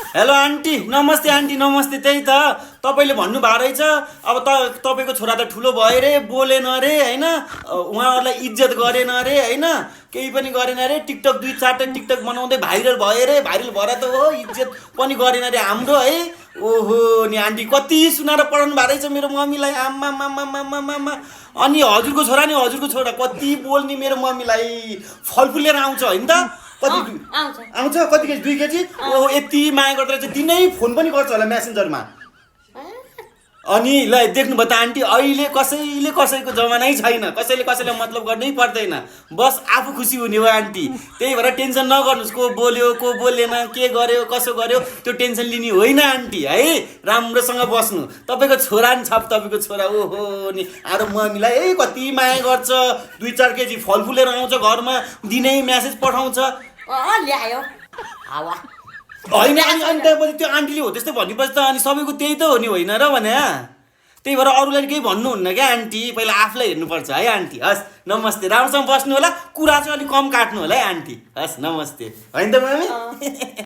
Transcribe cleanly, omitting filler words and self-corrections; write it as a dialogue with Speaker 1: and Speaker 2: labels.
Speaker 1: Hello aunty, नमस्ते aunty, नमस्ते। त्यही त तपाईँले भन्नुभएको रहेछ अब तपाईँको छोरा त ठुलो भयो रे, बोलेन रे होइन, उहाँहरूलाई इज्जत गरेन रे होइन, केही पनि गरेन रे, टिकटक 2-4टा टिकटक बनाउँदै भाइरल भयो रे, भाइरल भएर त हो इज्जत पनि गरेन रे हाम्रो है। ओहो नि आन्टी कति सुनाएर पढाउनु भएको रहेछ मेरो मम्मीलाई, आम्मा। अनि हजुरको छोरा नि, हजुरको छोरा कति बोल्ने मेरो मम्मीलाई, फलफुल लिएर आउँछ होइन त, कति आउँछ कति केजी, 2 केजी। ओ यति माया गर्दो रहेछ, दिनै फोन पनि गर्छ होला मेसेन्जरमा। अनि ल देख्नुभयो त आन्टी, अहिले कसैले कसैको जमानै छैन, कसैले कसैलाई मतलब गर्नै पर्दैन, बस आफू खुसी हुने हो आन्टी। त्यही भएर टेन्सन नगर्नुहोस्, को बोल्यो को बोलेन, के गर्यो कसो गर्यो त्यो टेन्सन लिने होइन आन्टी है। राम्रोसँग बस्नु, तपाईँको छोरा नि छ, तपाईँको छोरा ओहो नि आरो मम्मीलाई है कति माया गर्छ, 2-4 केजी फलफुल लिएर आउँछ घरमा, दिनै म्यासेज पठाउँछ।
Speaker 2: ल्यायो हावा
Speaker 1: होइन अनि त्यसपछि त्यो आन्टीले हो त्यस्तो भनेपछि त अनि सबैको त्यही त हो नि, होइन र भने। त्यही भएर अरूलाई केही भन्नुहुन्न क्या आन्टी, पहिला आफूलाई हेर्नुपर्छ है आन्टी। हस् नमस्ते, राम्रोसँग बस्नु होला, कुरा चाहिँ अलिक कम काट्नु होला है आन्टी। हस् नमस्ते, होइन त मम्मी।